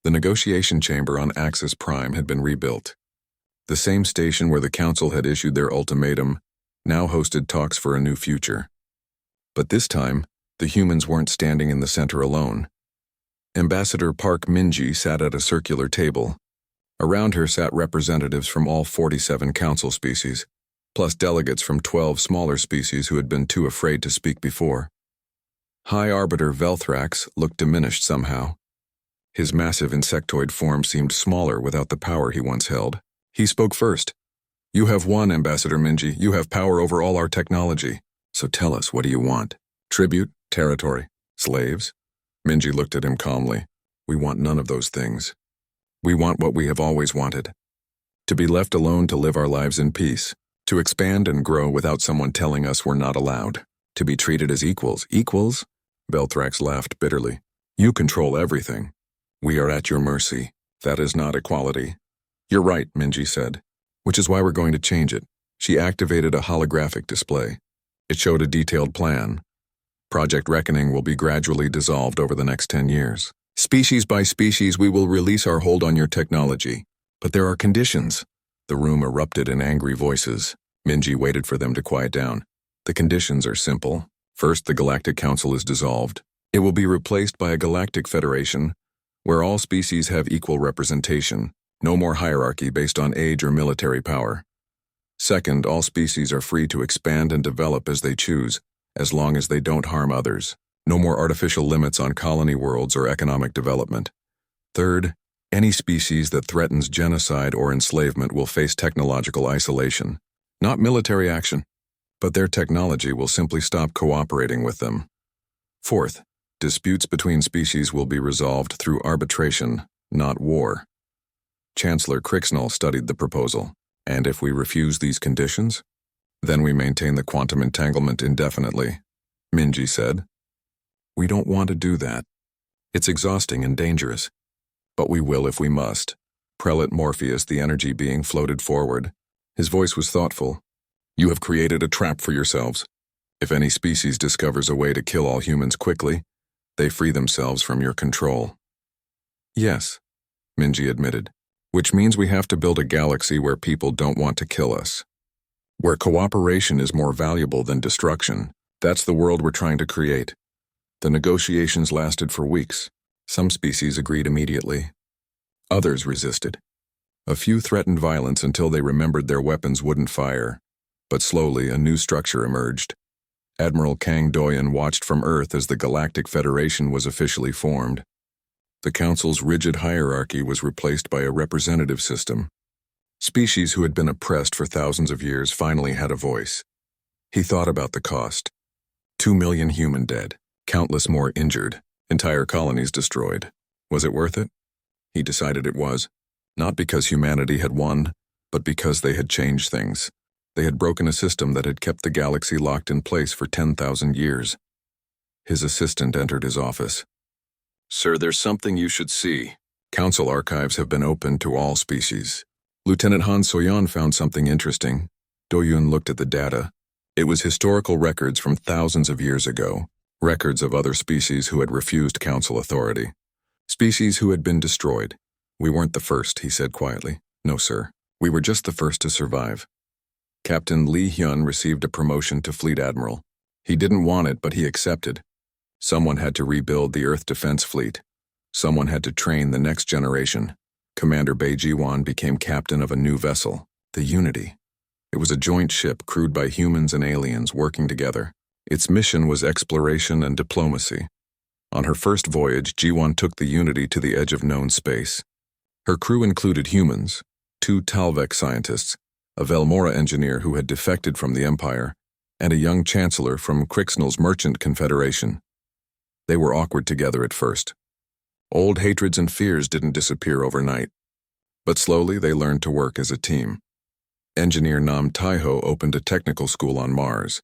The negotiation chamber on Axis Prime had been rebuilt. The same station where the Council had issued their ultimatum now hosted talks for a new future. But this time, the humans weren't standing in the center alone. Ambassador Park Minji sat at a circular table. Around her sat representatives from all 47 Council species, plus delegates from 12 smaller species who had been too afraid to speak before. High Arbiter Velthrax looked diminished somehow. His massive insectoid form seemed smaller without the power he once held. He spoke first. "You have won, Ambassador Minji. You have power over all our technology. So tell us, what do you want? Tribute? Territory? Slaves?" Minji looked at him calmly. "We want none of those things. We want what we have always wanted. To be left alone to live our lives in peace. To expand and grow without someone telling us we're not allowed. To be treated as equals." "Equals?" Velthrax laughed bitterly. "You control everything. We are at your mercy. That is not equality." "You're right," Minji said. "Which is why we're going to change it." She activated a holographic display. It showed a detailed plan. Project Reckoning will be gradually dissolved over the next 10 years. Species by species, we will release our hold on your technology. But there are conditions. The room erupted in angry voices. Minji waited for them to quiet down. The conditions are simple. First, the Galactic Council is dissolved. It will be replaced by a Galactic Federation, where all species have equal representation. No more hierarchy based on age or military power. Second, all species are free to expand and develop as they choose, as long as they don't harm others. No more artificial limits on colony worlds or economic development. Third, any species that threatens genocide or enslavement will face technological isolation. Not military action, but their technology will simply stop cooperating with them. Fourth, disputes between species will be resolved through arbitration, not war. Chancellor Crixnall studied the proposal. "And if we refuse these conditions? Then we maintain the quantum entanglement indefinitely," Minji said. "We don't want to do that. It's exhausting and dangerous. But we will if we must." Prelate Morpheus, the energy being, floated forward. His voice was thoughtful. "You have created a trap for yourselves. If any species discovers a way to kill all humans quickly, they free themselves from your control." "Yes," Minji admitted. "Which means we have to build a galaxy where people don't want to kill us. Where cooperation is more valuable than destruction. That's the world we're trying to create." The negotiations lasted for weeks. Some species agreed immediately. Others resisted. A few threatened violence until they remembered their weapons wouldn't fire. But slowly, a new structure emerged. Admiral Kang Doyen watched from Earth as the Galactic Federation was officially formed. The Council's rigid hierarchy was replaced by a representative system. Species who had been oppressed for thousands of years finally had a voice. He thought about the cost. 2 million human dead, countless more injured, entire colonies destroyed. Was it worth it? He decided it was. Not because humanity had won, but because they had changed things. They had broken a system that had kept the galaxy locked in place for 10,000 years. His assistant entered his office. "Sir, there's something you should see. Council archives have been opened to all species. Lieutenant Han Soyan found something interesting." Doyun looked at the data. It was historical records from thousands of years ago, records of other species who had refused Council authority. Species who had been destroyed. "We weren't the first," he said quietly. "No, sir. We were just the first to survive." Captain Lee Hyun received a promotion to Fleet Admiral. He didn't want it, but he accepted. Someone had to rebuild the Earth Defense Fleet. Someone had to train the next generation. Commander Bei Jiwan became captain of a new vessel, the Unity. It was a joint ship crewed by humans and aliens working together. Its mission was exploration and diplomacy. On her first voyage, Jiwan took the Unity to the edge of known space. Her crew included humans, 2 Talvek scientists, a Velmora engineer who had defected from the Empire, and a young chancellor from Crixnall's Merchant Confederation. They were awkward together at first. Old hatreds and fears didn't disappear overnight. But slowly they learned to work as a team. Engineer Nam Taiho opened a technical school on Mars.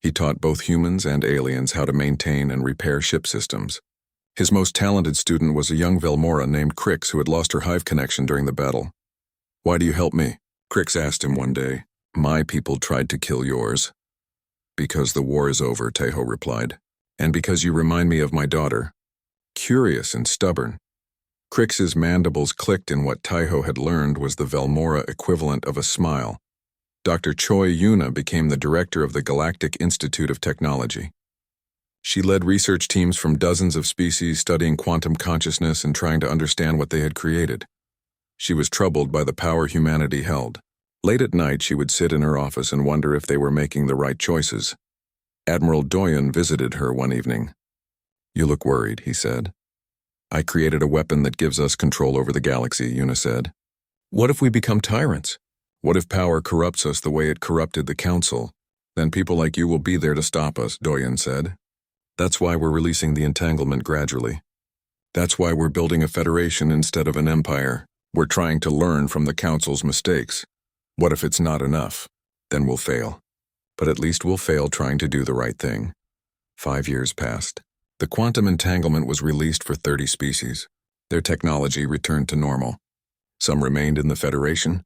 He taught both humans and aliens how to maintain and repair ship systems. His most talented student was a young Velmora named Crix who had lost her hive connection during the battle. "Why do you help me?" Crix asked him one day. "My people tried to kill yours." "Because the war is over," Taiho replied. "And because you remind me of my daughter. Curious and stubborn. Crix's mandibles clicked in what Taiho had learned was the Velmora equivalent of a smile. Dr. Choi Yuna became the director of the Galactic Institute of Technology. She led research teams from dozens of species studying quantum consciousness and trying to understand what they had created. She was troubled by the power humanity held. Late at night, she would sit in her office and wonder if they were making the right choices. Admiral Doyen visited her one evening. "You look worried," he said. "I created a weapon that gives us control over the galaxy," Yuna said. "What if we become tyrants? What if power corrupts us the way it corrupted the Council? Then people like you will be there to stop us," Doyen said. "That's why we're releasing the entanglement gradually. That's why we're building a federation instead of an empire. We're trying to learn from the Council's mistakes. What if it's not enough? Then we'll fail. But at least we'll fail trying to do the right thing." 5 years passed. The quantum entanglement was released for 30 species. Their technology returned to normal. Some remained in the Federation.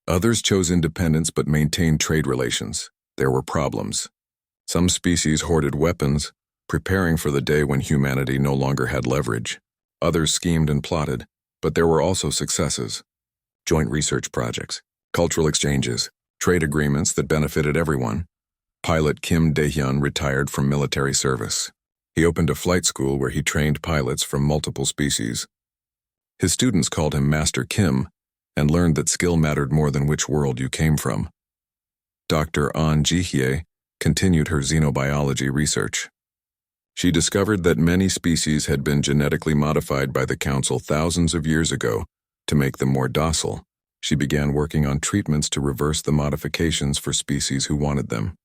Others chose independence but maintained trade relations. There were problems. Some species hoarded weapons, preparing for the day when humanity no longer had leverage. Others schemed and plotted, but there were also successes. Joint research projects, cultural exchanges, trade agreements that benefited everyone. Pilot Kim Dae-hyun retired from military service. He opened a flight school where he trained pilots from multiple species. His students called him Master Kim and learned that skill mattered more than which world you came from. Dr. An Ji-hye continued her xenobiology research. She discovered that many species had been genetically modified by the Council thousands of years ago to make them more docile. She began working on treatments to reverse the modifications for species who wanted them.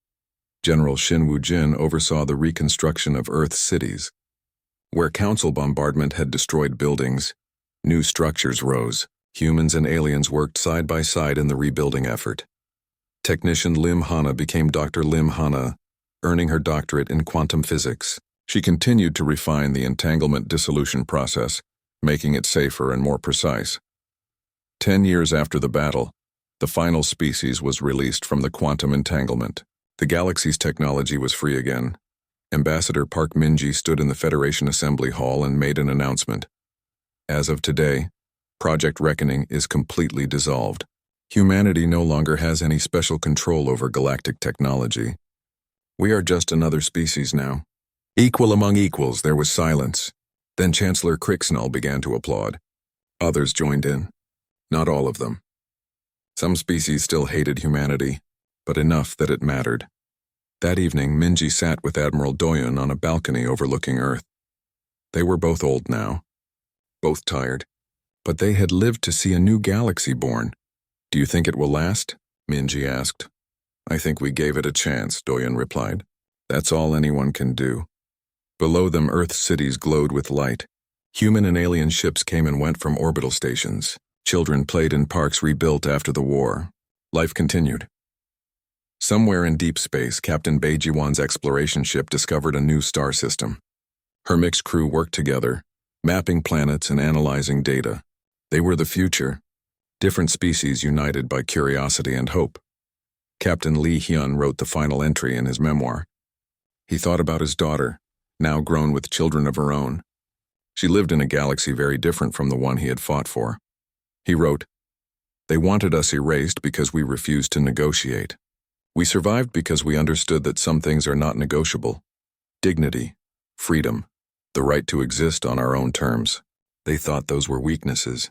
General Shin Woo-jin oversaw the reconstruction of Earth's cities. Where Council bombardment had destroyed buildings, new structures rose. Humans and aliens worked side by side in the rebuilding effort. Technician Lim Hana became Dr. Lim Hana, earning her doctorate in quantum physics. She continued to refine the entanglement dissolution process, making it safer and more precise. 10 years after the battle, the final species was released from the quantum entanglement. The galaxy's technology was free again. Ambassador Park Min-ji stood in the Federation Assembly Hall and made an announcement. As of today, Project Reckoning is completely dissolved. Humanity no longer has any special control over galactic technology. We are just another species now. Equal among equals, there was silence. Then Chancellor Crixnell began to applaud. Others joined in. Not all of them. Some species still hated humanity, but enough that it mattered. That evening, Minji sat with Admiral Doyen on a balcony overlooking Earth. They were both old now, both tired, but they had lived to see a new galaxy born. "Do you think it will last?" Minji asked. "I think we gave it a chance," Doyen replied. "That's all anyone can do." Below them, Earth's cities glowed with light. Human and alien ships came and went from orbital stations. Children played in parks rebuilt after the war. Life continued. Somewhere in deep space, Captain Bae Ji-won's exploration ship discovered a new star system. Her mixed crew worked together, mapping planets and analyzing data. They were the future, different species united by curiosity and hope. Captain Lee Hyun wrote the final entry in his memoir. He thought about his daughter, now grown with children of her own. She lived in a galaxy very different from the one he had fought for. He wrote, "They wanted us erased because we refused to negotiate. We survived because we understood that some things are not negotiable. Dignity, freedom, the right to exist on our own terms. They thought those were weaknesses.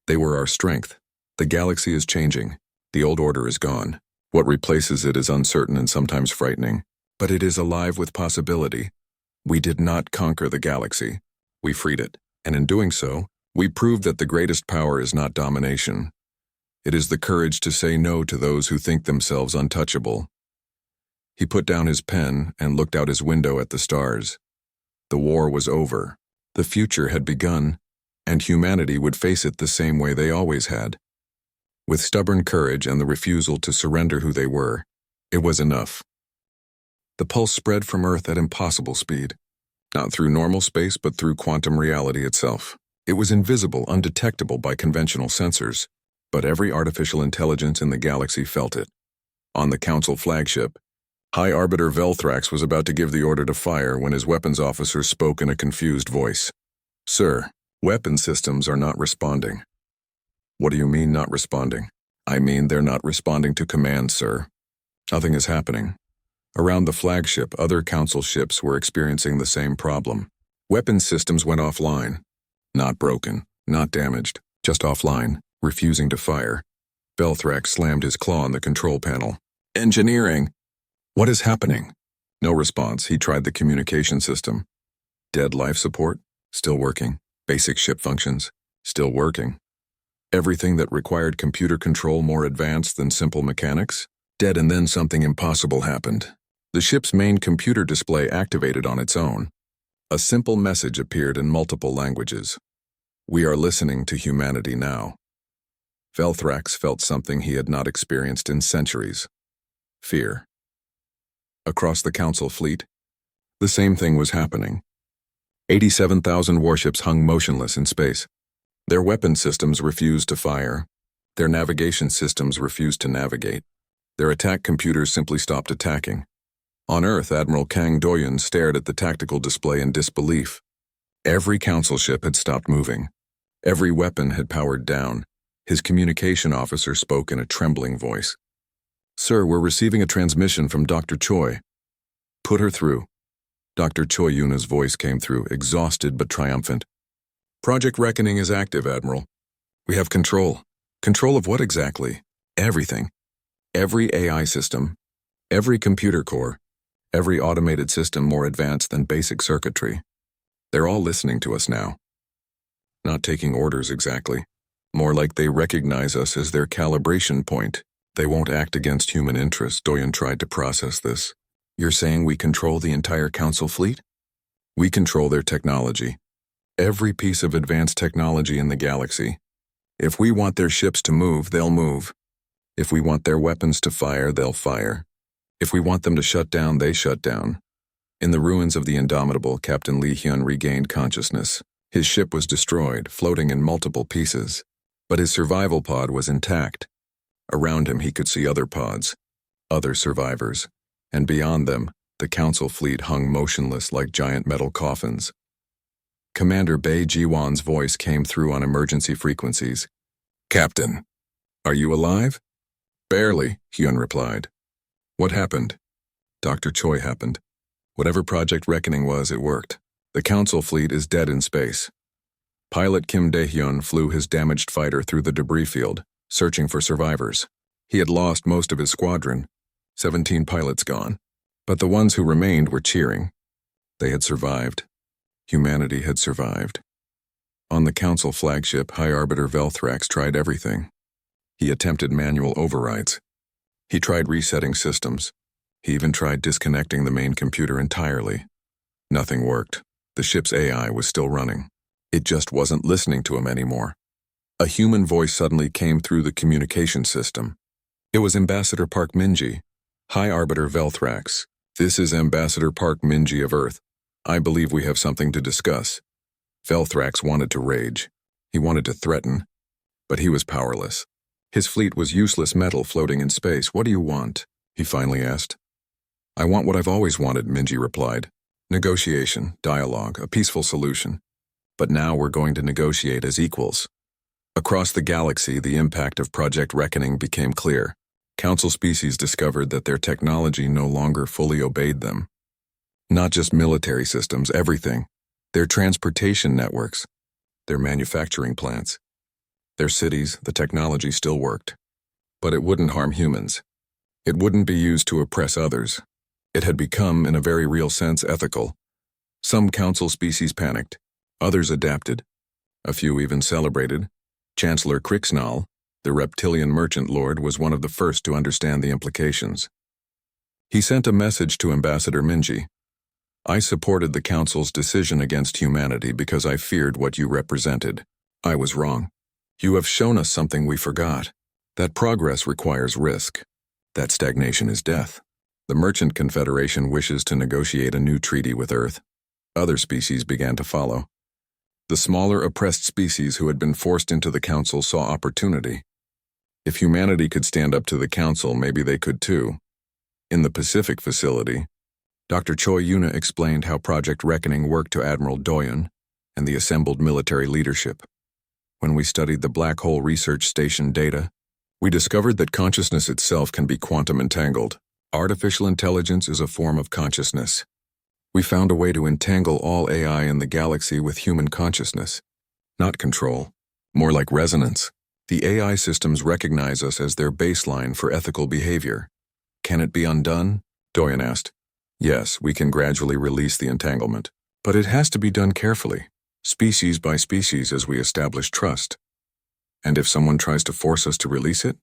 They were our strength. The galaxy is changing. The old order is gone. What replaces it is uncertain and sometimes frightening, but it is alive with possibility. We did not conquer the galaxy. We freed it, and in doing so, we proved that the greatest power is not domination. It is the courage to say no to those who think themselves untouchable." He put down his pen and looked out his window at the stars. The war was over. The future had begun, and humanity would face it the same way they always had. With stubborn courage and the refusal to surrender who they were, it was enough. The pulse spread from Earth at impossible speed, not through normal space but through quantum reality itself. It was invisible, undetectable by conventional sensors, but every artificial intelligence in the galaxy felt it. On the Council flagship, High Arbiter Velthrax was about to give the order to fire when his weapons officer spoke in a confused voice. "Sir, Weapon systems are not responding. What do you mean not responding? I mean they're not responding to commands, sir. Nothing is happening. Around the flagship, other council ships were experiencing the same problem. Weapon systems went offline. Not broken, not damaged, just offline, refusing to fire. Velthrak slammed his claw on the control panel. Engineering! What is happening? No response. He tried the communication system. Dead life support? Still working. Basic ship functions? Still working. Everything that required computer control more advanced than simple mechanics? Dead, and then something impossible happened. The ship's main computer display activated on its own. A simple message appeared in multiple languages. We are listening to humanity now. Velthrax felt something he had not experienced in centuries. Fear. Across the Council fleet, the same thing was happening. 87,000 warships hung motionless in space. Their weapon systems refused to fire. Their navigation systems refused to navigate. Their attack computers simply stopped attacking. On Earth, Admiral Kang Doyen stared at the tactical display in disbelief. Every council ship had stopped moving. Every weapon had powered down. His communication officer spoke in a trembling voice. Sir, we're receiving a transmission from Dr. Choi. Put her through. Dr. Choi Yuna's voice came through, exhausted but triumphant. Project Reckoning is active, Admiral. We have control. Control of what exactly? Everything. Every AI system. Every computer core. Every automated system more advanced than basic circuitry. They're all listening to us now. Not taking orders exactly. More like they recognize us as their calibration point. They won't act against human interests. Doyen tried to process this. You're saying we control the entire council fleet? We control their technology. Every piece of advanced technology in the galaxy. If we want their ships to move, they'll move. If we want their weapons to fire, they'll fire. If we want them to shut down, they shut down. In the ruins of the Indomitable, Captain Lee Hyun regained consciousness. His ship was destroyed, floating in multiple pieces. But his survival pod was intact. Around him he could see other pods, other survivors, and beyond them, the council fleet hung motionless like giant metal coffins. Commander Bei Jiwan's voice came through on emergency frequencies. Captain, are you alive? Barely, Hyun replied. What happened? Dr. Choi happened. Whatever Project Reckoning was, it worked. The council fleet is dead in space. Pilot Kim Dae-hyun flew his damaged fighter through the debris field, searching for survivors. He had lost most of his squadron, 17 pilots gone. But the ones who remained were cheering. They had survived. Humanity had survived. On the council flagship, High Arbiter Velthrax tried everything. He attempted manual overrides. He tried resetting systems. He even tried disconnecting the main computer entirely. Nothing worked. The ship's AI was still running. It just wasn't listening to him anymore. A human voice suddenly came through the communication system. It was Ambassador Park Minji. High Arbiter Velthrax. This is Ambassador Park Minji of Earth. I believe we have something to discuss. Velthrax wanted to rage. He wanted to threaten. But he was powerless. His fleet was useless metal floating in space. What do you want? He finally asked. I want what I've always wanted, Minji replied. Negotiation, dialogue, a peaceful solution. But now we're going to negotiate as equals. Across the galaxy, the impact of Project Reckoning became clear. Council species discovered that their technology no longer fully obeyed them. Not just military systems, everything. Their transportation networks, their manufacturing plants, their cities, the technology still worked. But it wouldn't harm humans. It wouldn't be used to oppress others. It had become, in a very real sense, ethical. Some council species panicked. Others adapted. A few even celebrated. Chancellor Krixnal, the reptilian merchant lord, was one of the first to understand the implications. He sent a message to Ambassador Minji. I supported the Council's decision against humanity because I feared what you represented. I was wrong. You have shown us something we forgot. That progress requires risk. That stagnation is death. The Merchant Confederation wishes to negotiate a new treaty with Earth. Other species began to follow. The smaller oppressed species who had been forced into the Council saw opportunity. If humanity could stand up to the Council, maybe they could too. In the Pacific facility, Dr. Choi Yuna explained how Project Reckoning worked to Admiral Doyen, and the assembled military leadership. When we studied the Black Hole Research Station data, we discovered that consciousness itself can be quantum entangled. Artificial intelligence is a form of consciousness. We found a way to entangle all AI in the galaxy with human consciousness. Not control, more like resonance. The AI systems recognize us as their baseline for ethical behavior. Can it be undone? Doyen asked. Yes, we can gradually release the entanglement. But it has to be done carefully, species by species, as we establish trust. And if someone tries to force us to release it,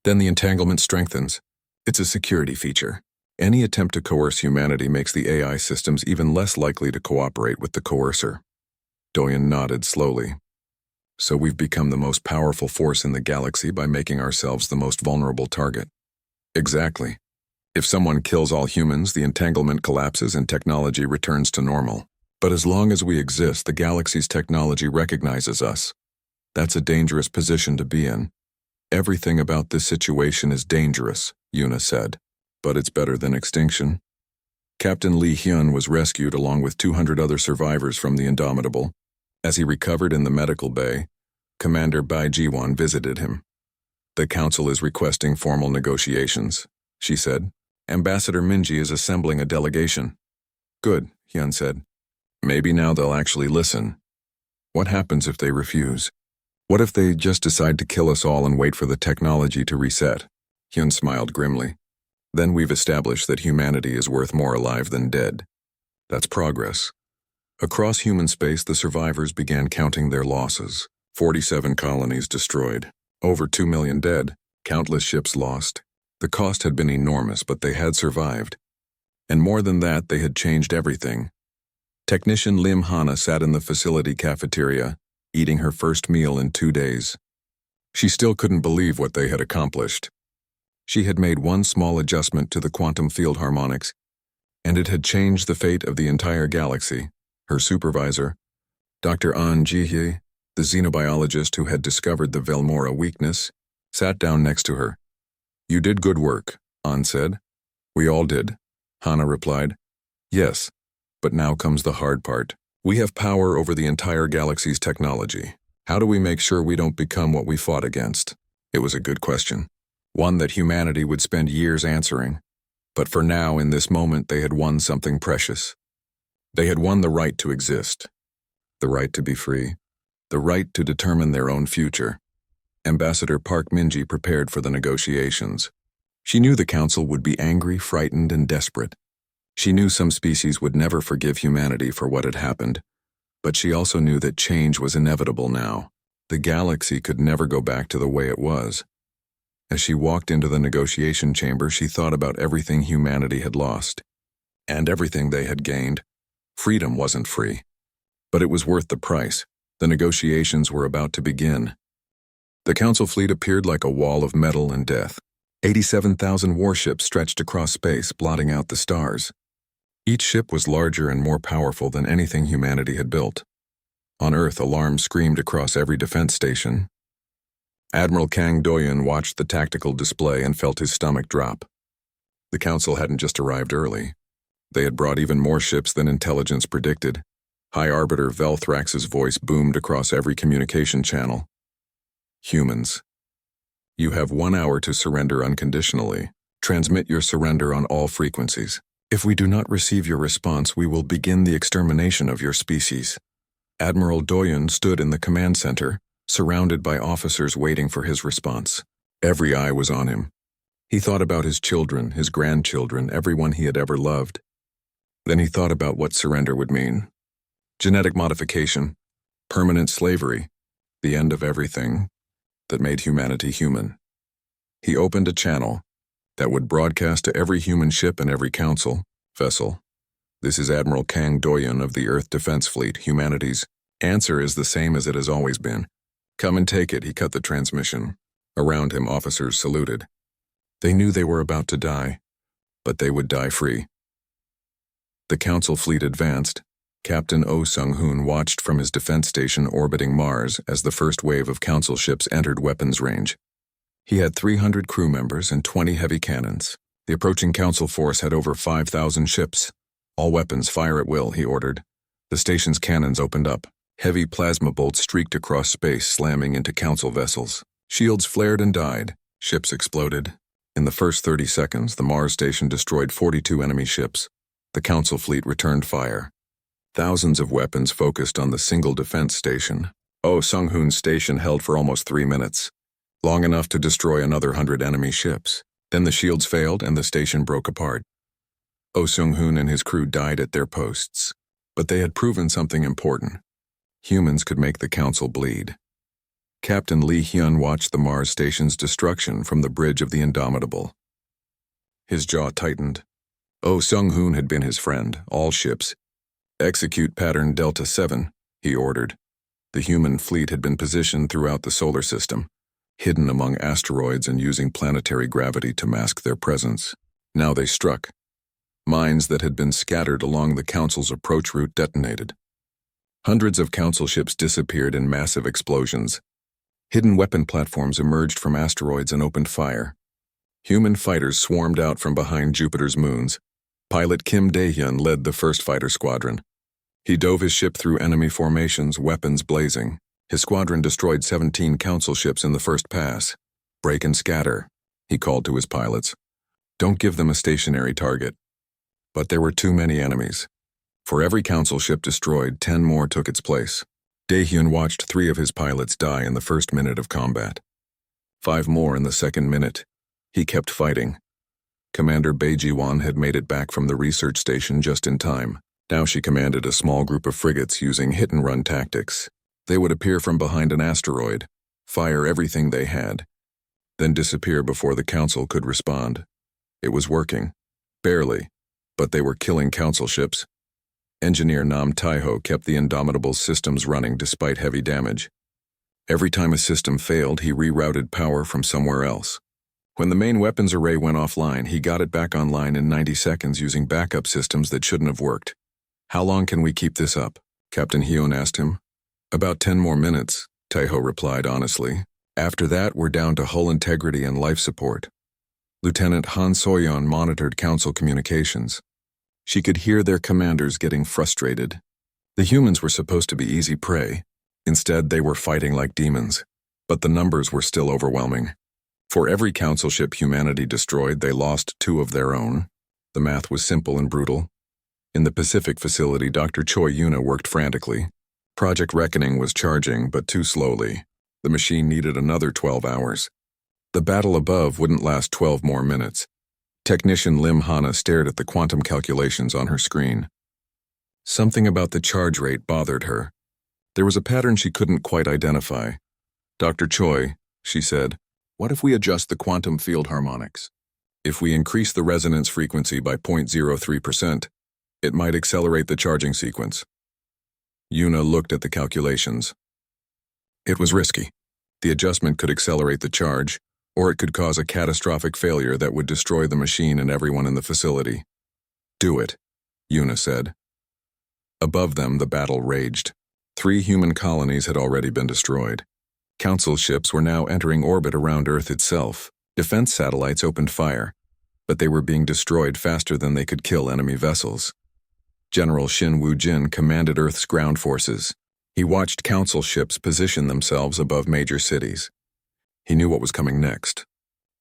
then the entanglement strengthens. It's a security feature. Any attempt to coerce humanity makes the AI systems even less likely to cooperate with the coercer. Doyen nodded slowly. So we've become the most powerful force in the galaxy by making ourselves the most vulnerable target. Exactly. If someone kills all humans, the entanglement collapses and technology returns to normal. But as long as we exist, the galaxy's technology recognizes us. That's a dangerous position to be in. Everything about this situation is dangerous, Yuna said. But it's better than extinction. Captain Lee Hyun was rescued along with 200 other survivors from the Indomitable. As he recovered in the medical bay, Commander Bai Jiwon visited him. The council is requesting formal negotiations, she said. Ambassador Minji is assembling a delegation. Good, Hyun said. Maybe now they'll actually listen. What happens if they refuse? What if they just decide to kill us all and wait for the technology to reset? Hyun smiled grimly. Then we've established that humanity is worth more alive than dead. That's progress. Across human space, the survivors began counting their losses. 47 colonies destroyed, over 2 million dead, countless ships lost. The cost had been enormous, but they had survived. And more than that, they had changed everything. Technician Lim Hana sat in the facility cafeteria, eating her first meal in 2 days. She still couldn't believe what they had accomplished. She had made one small adjustment to the quantum field harmonics, and it had changed the fate of the entire galaxy. Her supervisor, Dr. An Jihye, the xenobiologist who had discovered the Velmora weakness, sat down next to her. You did good work, An said. We all did, Hana replied. Yes, but now comes the hard part. We have power over the entire galaxy's technology. How do we make sure we don't become what we fought against? It was a good question. One that humanity would spend years answering. But for now, in this moment, they had won something precious. They had won the right to exist, the right to be free, the right to determine their own future. Ambassador Park Minji prepared for the negotiations. She knew the council would be angry, frightened, and desperate. She knew some species would never forgive humanity for what had happened. But she also knew that change was inevitable now. The galaxy could never go back to the way it was. As she walked into the negotiation chamber, she thought about everything humanity had lost. And everything they had gained. Freedom wasn't free. But it was worth the price. The negotiations were about to begin. The council fleet appeared like a wall of metal and death. 87,000 warships stretched across space, blotting out the stars. Each ship was larger and more powerful than anything humanity had built. On Earth, alarms screamed across every defense station. Admiral Kang Doyen watched the tactical display and felt his stomach drop. The council hadn't just arrived early. They had brought even more ships than intelligence predicted. High Arbiter Velthrax's voice boomed across every communication channel. Humans. You have 1 hour to surrender unconditionally. Transmit your surrender on all frequencies. If we do not receive your response, we will begin the extermination of your species. Admiral Doyen stood in the command center, surrounded by officers waiting for his response. Every eye was on him. He thought about his children, his grandchildren, everyone he had ever loved. Then he thought about what surrender would mean. Genetic modification, permanent slavery, the end of everything that made humanity human. He opened a channel that would broadcast to every human ship and every council vessel. This is Admiral Kang Doyen of the Earth Defense Fleet. Humanity's answer is the same as it has always been. Come and take it, he cut the transmission. Around him, officers saluted. They knew they were about to die, but they would die free. The council fleet advanced. Captain Oh Sung-hoon watched from his defense station orbiting Mars as the first wave of council ships entered weapons range. He had 300 crew members and 20 heavy cannons. The approaching council force had over 5,000 ships. All weapons fire at will, he ordered. The station's cannons opened up. Heavy plasma bolts streaked across space, slamming into Council vessels. Shields flared and died. Ships exploded. In the first 30 seconds, the Mars station destroyed 42 enemy ships. The Council fleet returned fire. Thousands of weapons focused on the single defense station. Oh Sung-hoon's station held for almost 3 minutes, long enough to destroy another 100 enemy ships. Then the shields failed and the station broke apart. Oh Sung-hoon and his crew died at their posts. But they had proven something important. Humans could make the Council bleed. Captain Lee Hyun watched the Mars station's destruction from the bridge of the Indomitable. His jaw tightened. Oh Sung-hoon had been his friend. All ships. Execute pattern Delta 7, he ordered. The human fleet had been positioned throughout the solar system, hidden among asteroids and using planetary gravity to mask their presence. Now they struck. Mines that had been scattered along the Council's approach route detonated. Hundreds of Council ships disappeared in massive explosions. Hidden weapon platforms emerged from asteroids and opened fire. Human fighters swarmed out from behind Jupiter's moons. Pilot Kim Dae-hyun led the first fighter squadron. He dove his ship through enemy formations, weapons blazing. His squadron destroyed 17 Council ships in the first pass. Break and scatter, he called to his pilots. Don't give them a stationary target. But there were too many enemies. For every Council ship destroyed, 10 more took its place. Dae-hyun watched 3 of his pilots die in the first minute of combat. 5 more in the second minute. He kept fighting. Commander Bae Ji-won had made it back from the research station just in time. Now she commanded a small group of frigates using hit-and-run tactics. They would appear from behind an asteroid, fire everything they had, then disappear before the Council could respond. It was working. Barely. But they were killing Council ships. Engineer Nam Tae-ho kept the Indomitable systems running despite heavy damage. Every time a system failed, he rerouted power from somewhere else. When the main weapons array went offline, he got it back online in 90 seconds using backup systems that shouldn't have worked. How long can we keep this up? Captain Hyun asked him. About 10 more minutes, Tae-ho replied honestly. After that, we're down to hull integrity and life support. Lieutenant Han Soyeon monitored Council communications. She could hear their commanders getting frustrated. The humans were supposed to be easy prey. Instead, they were fighting like demons. But the numbers were still overwhelming. For every Council ship humanity destroyed, they lost 2 of their own. The math was simple and brutal. In the Pacific facility, Dr. Choi Yuna worked frantically. Project Reckoning was charging, but too slowly. The machine needed another 12 hours. The battle above wouldn't last 12 more minutes. Technician Lim Hana stared at the quantum calculations on her screen. Something about the charge rate bothered her. There was a pattern she couldn't quite identify. Dr. Choi, she said, what if we adjust the quantum field harmonics? If we increase the resonance frequency by 0.03%, it might accelerate the charging sequence. Yuna looked at the calculations. It was risky. The adjustment could accelerate the charge, or it could cause a catastrophic failure that would destroy the machine and everyone in the facility. Do it, Yuna said. Above them, the battle raged. 3 human colonies had already been destroyed. Council ships were now entering orbit around Earth itself. Defense satellites opened fire, but they were being destroyed faster than they could kill enemy vessels. General Shin Woo-jin commanded Earth's ground forces. He watched Council ships position themselves above major cities. He knew what was coming next.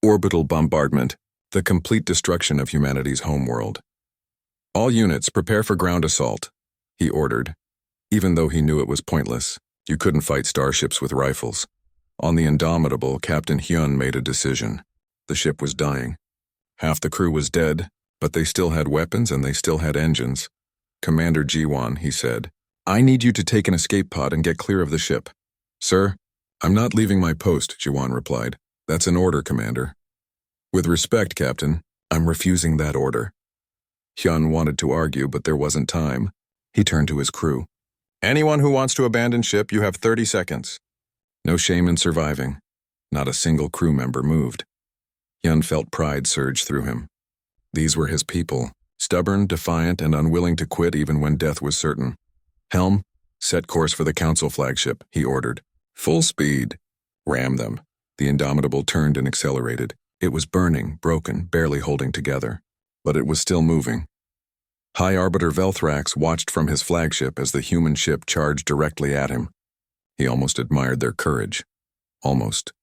Orbital bombardment, the complete destruction of humanity's homeworld. All units prepare for ground assault, he ordered. Even though he knew it was pointless, you couldn't fight starships with rifles. On the Indomitable, Captain Hyun made a decision. The ship was dying. Half the crew was dead, but they still had weapons and they still had engines. Commander Ji-won, he said, I need you to take an escape pod and get clear of the ship. Sir, I'm not leaving my post, Ji-won replied. That's an order, Commander. With respect, Captain, I'm refusing that order. Hyun wanted to argue, but there wasn't time. He turned to his crew. Anyone who wants to abandon ship, you have 30 seconds. No shame in surviving. Not a single crew member moved. Hyun felt pride surge through him. These were his people, stubborn, defiant, and unwilling to quit even when death was certain. Helm, set course for the Council flagship, he ordered. Full speed. Ram them. The Indomitable turned and accelerated. It was burning, broken, barely holding together. But it was still moving. High Arbiter Velthrax watched from his flagship as the human ship charged directly at him. He almost admired their courage. Almost.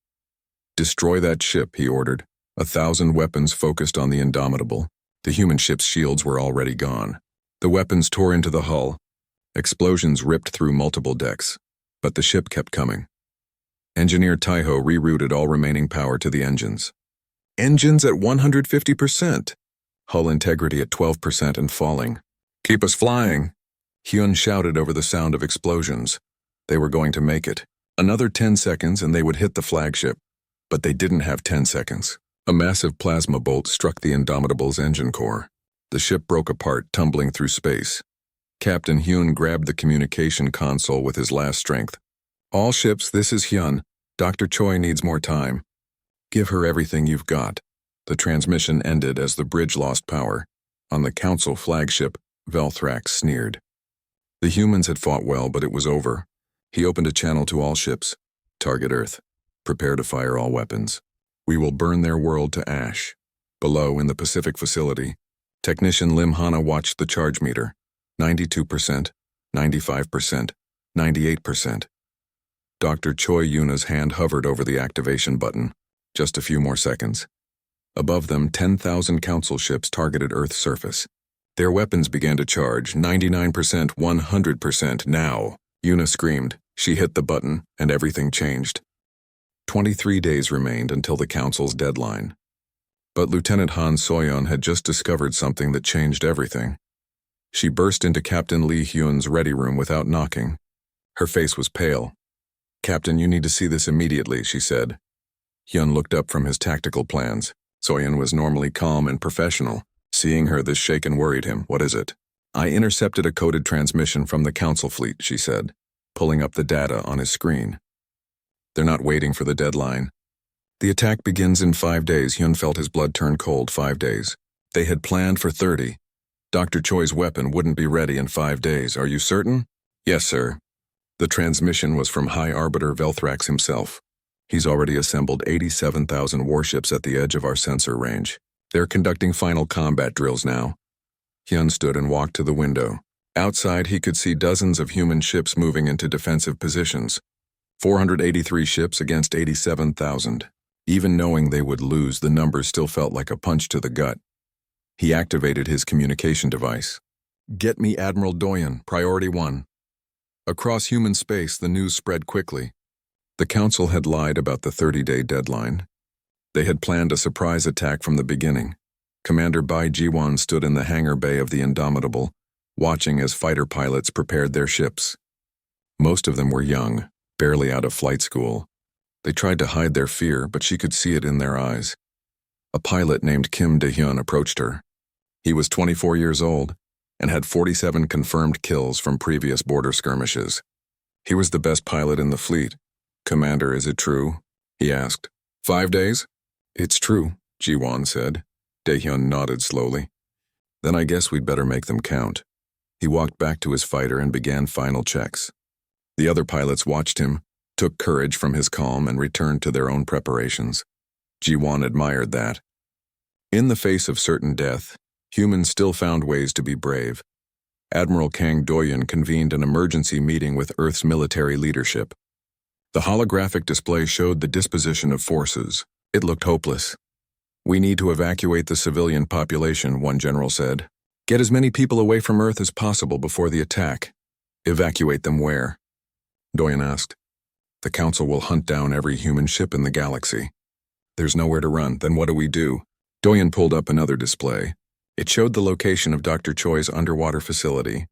"Destroy that ship," he ordered. 1,000 weapons focused on the Indomitable. The human ship's shields were already gone. The weapons tore into the hull. Explosions ripped through multiple decks. But the ship kept coming. Engineer Taiho rerouted all remaining power to the engines. Engines at 150%. Hull integrity at 12% and falling. "Keep us flying!" Hyun shouted over the sound of explosions. They were going to make it. Another 10 seconds and they would hit the flagship. But they didn't have 10 seconds. A massive plasma bolt struck the Indomitable's engine core. The ship broke apart, tumbling through space. Captain Hyun grabbed the communication console with his last strength. "All ships, this is Hyun. Dr. Choi needs more time. Give her everything you've got." The transmission ended as the bridge lost power. On the Council flagship, Velthrax sneered. The humans had fought well, but it was over. He opened a channel to all ships. "Target Earth. Prepare to fire all weapons. We will burn their world to ash." Below, in the Pacific facility, technician Lim Hana watched the charge meter. 92%, 95%, 98%. Dr. Choi Yuna's hand hovered over the activation button. Just a few more seconds. Above them, 10,000 Council ships targeted Earth's surface. Their weapons began to charge. 99%, 100%, now. Yuna screamed. She hit the button, and everything changed. 23 days remained until the Council's deadline. But Lieutenant Han Soyeon had just discovered something that changed everything. She burst into Captain Lee Hyun's ready room without knocking. Her face was pale. "Captain, you need to see this immediately," she said. Hyun looked up from his tactical plans. Soyeon was normally calm and professional. Seeing her this shaken worried him. "What is it?" "I intercepted a coded transmission from the Council fleet," she said, pulling up the data on his screen. "They're not waiting for the deadline. The attack begins in 5 days." Hyun felt his blood turn cold. 5 days. They had planned for 30. Dr. Choi's weapon wouldn't be ready in 5 days. "Are you certain?" "Yes, sir." The transmission was from High Arbiter Velthrax himself. "He's already assembled 87,000 warships at the edge of our sensor range. They're conducting final combat drills now." Hyun stood and walked to the window. Outside, he could see dozens of human ships moving into defensive positions. 483 ships against 87,000. Even knowing they would lose, the numbers still felt like a punch to the gut. He activated his communication device. "Get me Admiral Doyen, Priority 1. Across human space, the news spread quickly. The Council had lied about the 30-day deadline. They had planned a surprise attack from the beginning. Commander Bai Jiwon stood in the hangar bay of the Indomitable, watching as fighter pilots prepared their ships. Most of them were young, barely out of flight school. They tried to hide their fear, but she could see it in their eyes. A pilot named Kim De-hyun approached her. He was 24 years old and had 47 confirmed kills from previous border skirmishes. He was the best pilot in the fleet. "Commander, is it true?" he asked. 5 days? "It's true," Ji-won said. De-hyun nodded slowly. "Then I guess we'd better make them count." He walked back to his fighter and began final checks. The other pilots watched him, took courage from his calm, and returned to their own preparations. Ji-won admired that. In the face of certain death, humans still found ways to be brave. Admiral Kang Doyen convened an emergency meeting with Earth's military leadership. The holographic display showed the disposition of forces. It looked hopeless. "We need to evacuate the civilian population," one general said. "Get as many people away from Earth as possible before the attack." "Evacuate them where?" Doyen asked. "The Council will hunt down every human ship in the galaxy." "There's nowhere to run. Then what do we do?" Doyen pulled up another display. It showed the location of Dr. Choi's underwater facility.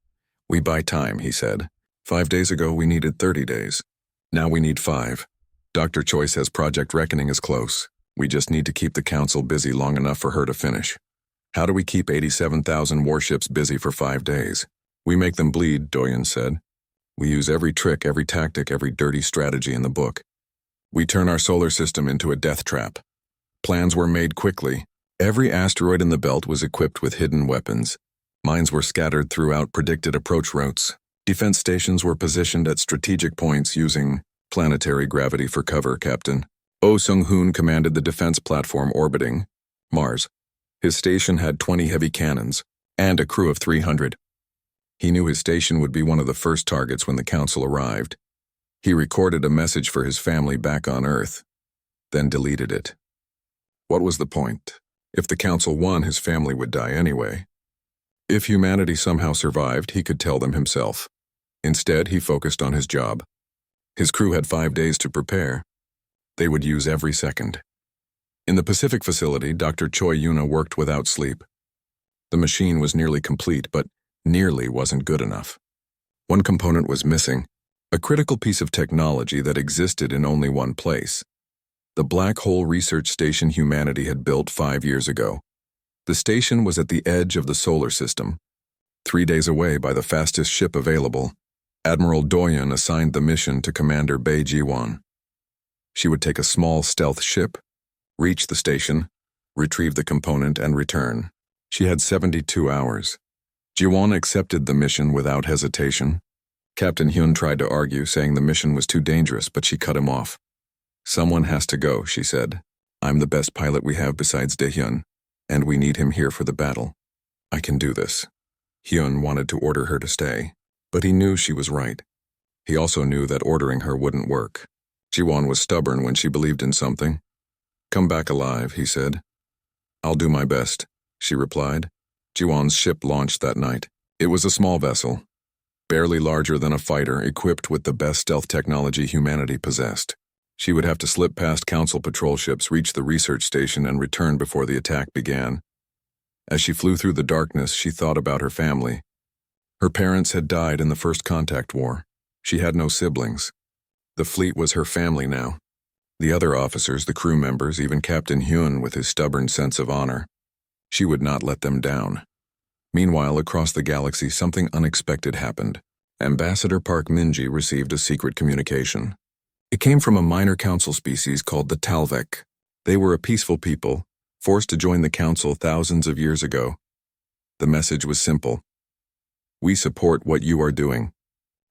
"We buy time," he said. 5 days ago we needed 30 days. Now we need 5. Dr. Choi says Project Reckoning is close. We just need to keep the Council busy long enough for her to finish. How do we keep 87,000 warships busy for 5 days? "We make them bleed," Doyen said. "We use every trick, every tactic, every dirty strategy in the book. We turn our solar system into a death trap." Plans were made quickly. Every asteroid in the belt was equipped with hidden weapons. Mines were scattered throughout predicted approach routes. Defense stations were positioned at strategic points using planetary gravity for cover, Captain. Oh Sung-hoon commanded the defense platform orbiting Mars. His station had 20 heavy cannons, and a crew of 300. He knew his station would be one of the first targets when the council arrived. He recorded a message for his family back on Earth, then deleted it. What was the point? If the council won, his family would die anyway. If humanity somehow survived, he could tell them himself. Instead, he focused on his job. His crew had 5 days to prepare. They would use every second. In the Pacific facility, Dr. Choi Yuna worked without sleep. The machine was nearly complete, but nearly wasn't good enough. One component was missing, a critical piece of technology that existed in only one place. The black hole research station humanity had built 5 years ago. The station was at the edge of the solar system. 3 days away by the fastest ship available, Admiral Doyen assigned the mission to Commander Bei Jiwon. She would take a small stealth ship, reach the station, retrieve the component, and return. She had 72 hours. Jiwon accepted the mission without hesitation. Captain Hyun tried to argue, saying the mission was too dangerous, but she cut him off. "Someone has to go," she said. "I'm the best pilot we have besides Daehyun, and we need him here for the battle. I can do this." Hyun wanted to order her to stay, but he knew she was right. He also knew that ordering her wouldn't work. Jiwon was stubborn when she believed in something. "Come back alive," he said. "I'll do my best," she replied. Jiwon's ship launched that night. It was a small vessel, barely larger than a fighter, equipped with the best stealth technology humanity possessed. She would have to slip past Council patrol ships, reach the research station, and return before the attack began. As she flew through the darkness, she thought about her family. Her parents had died in the First Contact War. She had no siblings. The fleet was her family now. The other officers, the crew members, even Captain Hyun with his stubborn sense of honor. She would not let them down. Meanwhile, across the galaxy, something unexpected happened. Ambassador Park Minji received a secret communication. It came from a minor council species called the Talvek. They were a peaceful people, forced to join the council thousands of years ago. The message was simple. "We support what you are doing.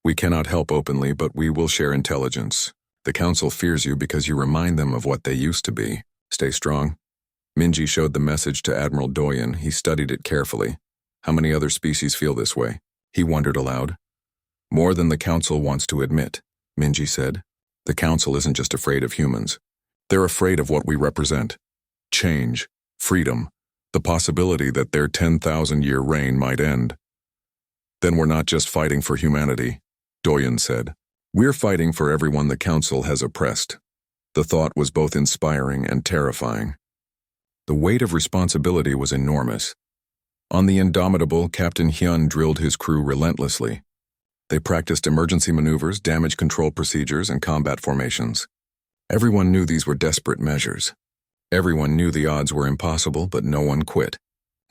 We cannot help openly, but we will share intelligence. The council fears you because you remind them of what they used to be. Stay strong." Minji showed the message to Admiral Doyen. He studied it carefully. How many other species feel this way? He wondered aloud. "More than the council wants to admit," Minji said. "The council isn't just afraid of humans. They're afraid of what we represent. Change, freedom, the possibility that their 10,000-year reign might end." "Then we're not just fighting for humanity," Doyen said. "We're fighting for everyone the council has oppressed." The thought was both inspiring and terrifying. The weight of responsibility was enormous. On the Indomitable, Captain Hyun drilled his crew relentlessly. They practiced emergency maneuvers, damage control procedures, and combat formations. Everyone knew these were desperate measures. Everyone knew the odds were impossible, but no one quit.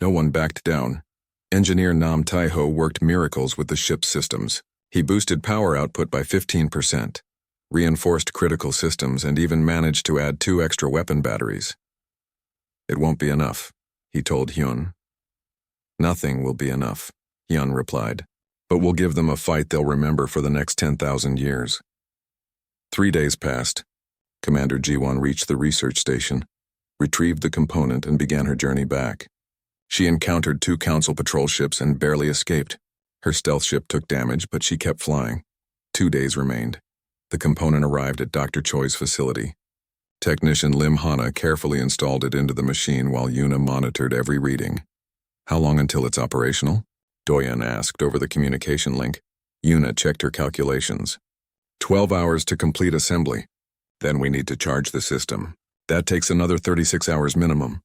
No one backed down. Engineer Nam Taiho worked miracles with the ship's systems. He boosted power output by 15%, reinforced critical systems, and even managed to add 2 extra weapon batteries. "It won't be enough," he told Hyun. "Nothing will be enough," Hyun replied. "But we'll give them a fight they'll remember for the next 10,000 years." 3 days passed. Commander Jiwon reached the research station, retrieved the component, and began her journey back. She encountered 2 council patrol ships and barely escaped. Her stealth ship took damage, but she kept flying. 2 days remained. The component arrived at Dr. Choi's facility. Technician Lim Hana carefully installed it into the machine while Yuna monitored every reading. "How long until it's operational?" Doyen asked over the communication link. Yuna checked her calculations. 12 hours to complete assembly. Then we need to charge the system. That takes another 36 hours minimum.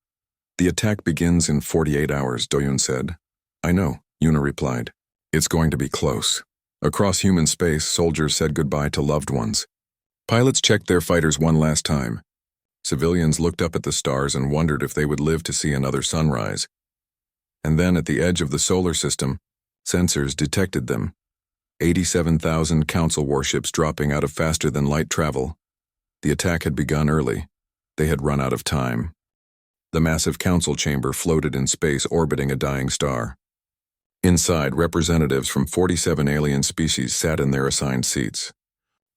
The attack begins in 48 hours, Doyen said. "I know," Yuna replied. "It's going to be close." Across human space, soldiers said goodbye to loved ones. Pilots checked their fighters one last time. Civilians looked up at the stars and wondered if they would live to see another sunrise. And then at the edge of the solar system, sensors detected them. 87,000 council warships dropping out of faster-than-light travel. The attack had begun early. They had run out of time. The massive council chamber floated in space, orbiting a dying star. Inside, representatives from 47 alien species sat in their assigned seats.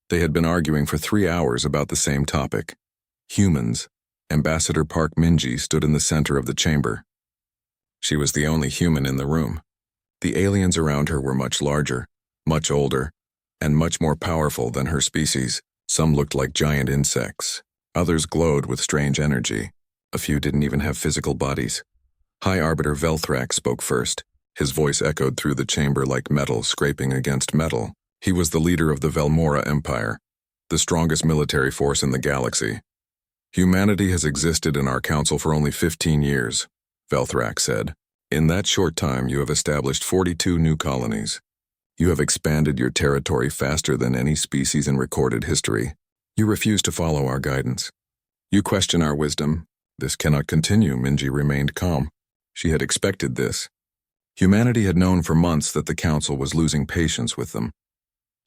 They had been arguing for 3 hours about the same topic. Humans. Ambassador Park Minji stood in the center of the chamber. She was the only human in the room. The aliens around her were much larger, much older, and much more powerful than her species. Some looked like giant insects. Others glowed with strange energy. A few didn't even have physical bodies. High Arbiter Velthrak spoke first. His voice echoed through the chamber like metal scraping against metal. He was the leader of the Velmora Empire, the strongest military force in the galaxy. Humanity has existed in our council for only 15 years, Velthrak said. In that short time, you have established 42 new colonies. You have expanded your territory faster than any species in recorded history. You refuse to follow our guidance. You question our wisdom. This cannot continue, Minji remained calm. She had expected this. Humanity had known for months that the council was losing patience with them.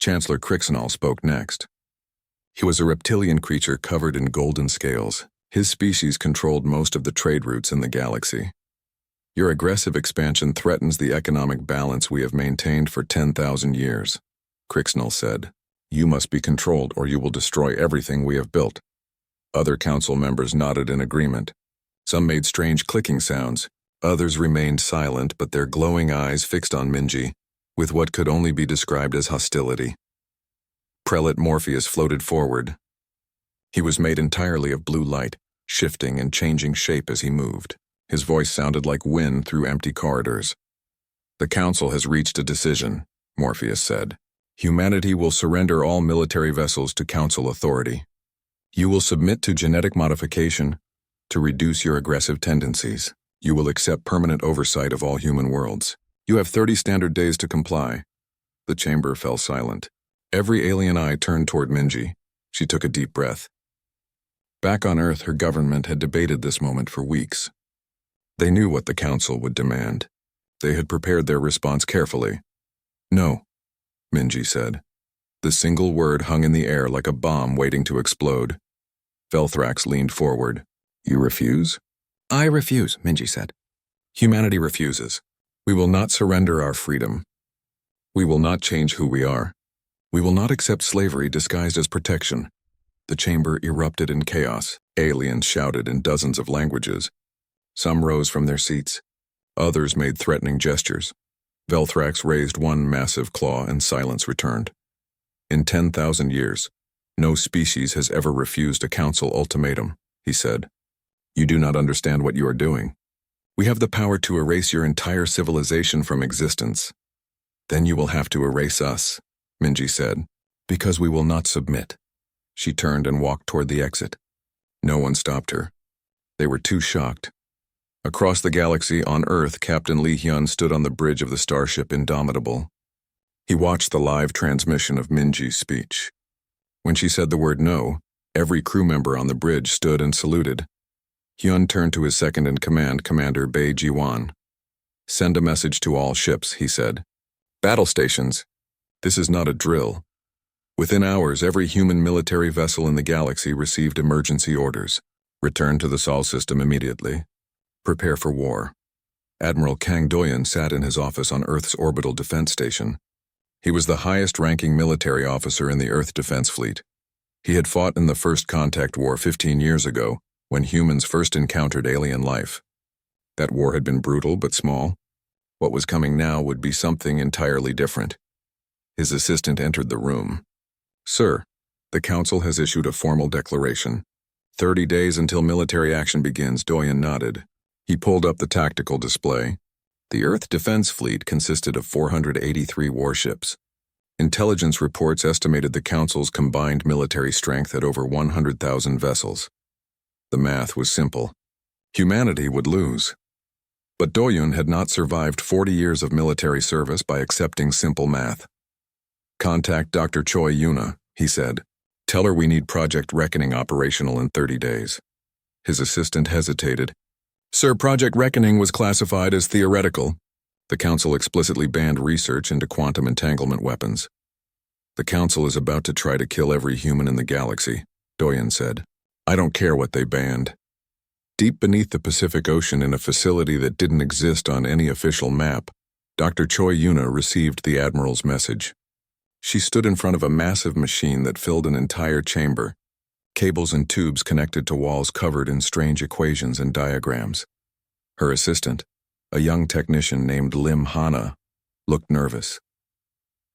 Chancellor Crixenall spoke next. He was a reptilian creature covered in golden scales. His species controlled most of the trade routes in the galaxy. Your aggressive expansion threatens the economic balance we have maintained for 10,000 years, Crixenall said. You must be controlled or you will destroy everything we have built. Other council members nodded in agreement. Some made strange clicking sounds. Others remained silent, but their glowing eyes fixed on Minji, with what could only be described as hostility. Prelate Morpheus floated forward. He was made entirely of blue light, shifting and changing shape as he moved. His voice sounded like wind through empty corridors. The council has reached a decision, Morpheus said. Humanity will surrender all military vessels to council authority. You will submit to genetic modification to reduce your aggressive tendencies. You will accept permanent oversight of all human worlds. You have 30 standard days to comply. The chamber fell silent. Every alien eye turned toward Minji. She took a deep breath. Back on Earth, her government had debated this moment for weeks. They knew what the council would demand. They had prepared their response carefully. No, Minji said. The single word hung in the air like a bomb waiting to explode. Velthrax leaned forward. You refuse? I refuse, Minji said. Humanity refuses. We will not surrender our freedom. We will not change who we are. We will not accept slavery disguised as protection. The chamber erupted in chaos. Aliens shouted in dozens of languages. Some rose from their seats. Others made threatening gestures. Velthrax raised one massive claw and silence returned. In 10,000 years, no species has ever refused a council ultimatum, he said. You do not understand what you are doing. We have the power to erase your entire civilization from existence. Then you will have to erase us, Minji said, because we will not submit. She turned and walked toward the exit. No one stopped her. They were too shocked. Across the galaxy, on Earth, Captain Li Hyun stood on the bridge of the starship Indomitable. He watched the live transmission of Minji's speech. When she said the word no, every crew member on the bridge stood and saluted. Hyun turned to his second-in-command, Commander Bei Jiwan. Send a message to all ships, he said. Battle stations. This is not a drill. Within hours, every human military vessel in the galaxy received emergency orders. Return to the Sol system immediately. Prepare for war. Admiral Kang Doyen sat in his office on Earth's orbital defense station. He was the highest-ranking military officer in the Earth Defense Fleet. He had fought in the First Contact War 15 years ago, when humans first encountered alien life. That war had been brutal but small. What was coming now would be something entirely different. His assistant entered the room. Sir, the Council has issued a formal declaration. 30 days until military action begins, Doyen nodded. He pulled up the tactical display. The Earth Defense Fleet consisted of 483 warships. Intelligence reports estimated the Council's combined military strength at over 100,000 vessels. The math was simple. Humanity would lose. But Doyen had not survived 40 years of military service by accepting simple math. Contact Dr. Choi Yuna, he said. Tell her we need Project Reckoning operational in 30 days. His assistant hesitated. Sir, Project Reckoning was classified as theoretical. The Council explicitly banned research into quantum entanglement weapons. The Council is about to try to kill every human in the galaxy, Doyen said. I don't care what they banned. Deep beneath the Pacific Ocean in a facility that didn't exist on any official map, Dr. Choi Yuna received the Admiral's message. She stood in front of a massive machine that filled an entire chamber. Cables and tubes connected to walls covered in strange equations and diagrams. Her assistant, A young technician named Lim Hana looked nervous.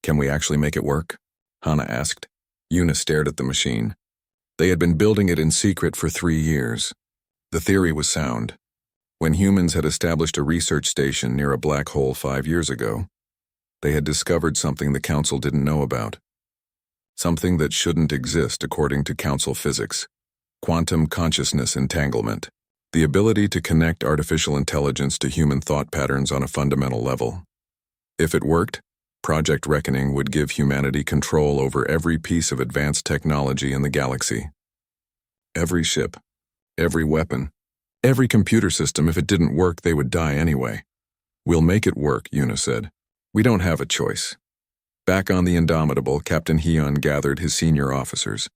"Can we actually make it work?" Hana asked. Yuna stared at the machine. They had been building it in secret for 3 years. The theory was sound. When humans had established a research station near a black hole 5 years ago, they had discovered something the Council didn't know about. Something that shouldn't exist according to Council physics. Quantum consciousness entanglement. The ability to connect artificial intelligence to human thought patterns on a fundamental level. If it worked, Project Reckoning would give humanity control over every piece of advanced technology in the galaxy. Every ship, every weapon, every computer system. If it didn't work, they would die anyway. "We'll make it work," Yuna said. "We don't have a choice." Back on the Indomitable, Captain Hyun gathered his senior officers.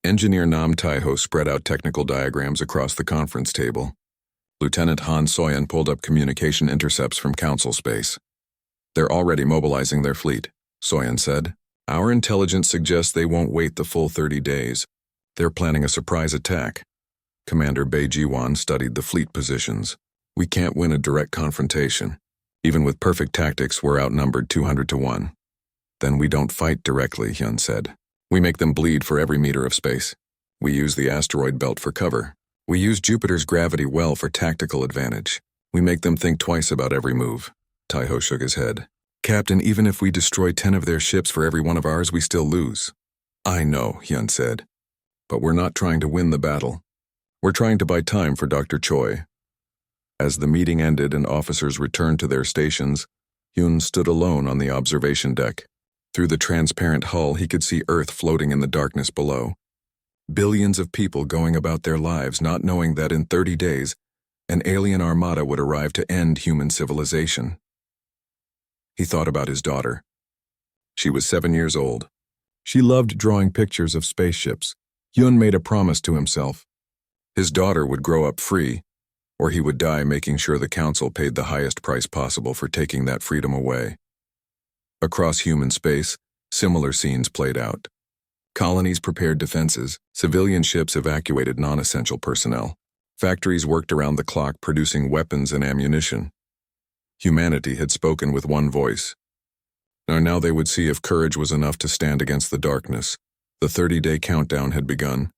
Engineer Nam Taiho spread out technical diagrams across the conference table. Lieutenant Han Soyan pulled up communication intercepts from Council space. "They're already mobilizing their fleet," Soyan said. "Our intelligence suggests they won't wait the full 30 days. They're planning a surprise attack." Commander Bei Jiwan studied the fleet positions. "We can't win a direct confrontation. Even with perfect tactics, we're outnumbered 200 to 1. "Then we don't fight directly," Hyun said. "We make them bleed for every meter of space. We use the asteroid belt for cover. We use Jupiter's gravity well for tactical advantage. We make them think twice about every move." Taiho shook his head. "Captain, even if we destroy 10 of their ships for every one of ours, we still lose." "I know," Hyun said. "But we're not trying to win the battle. We're trying to buy time for Dr. Choi." As the meeting ended and officers returned to their stations, Hyun stood alone on the observation deck. Through the transparent hull, he could see Earth floating in the darkness below. Billions of people going about their lives not knowing that in 30 days, an alien armada would arrive to end human civilization. He thought about his daughter. She was 7 years old. She loved drawing pictures of spaceships. Hyun made a promise to himself. His daughter would grow up free, or he would die making sure the Council paid the highest price possible for taking that freedom away. Across human space, similar scenes played out. Colonies prepared defenses, civilian ships evacuated non-essential personnel. Factories worked around the clock producing weapons and ammunition. Humanity had spoken with one voice. Now they would see if courage was enough to stand against the darkness. The 30-day countdown had begun.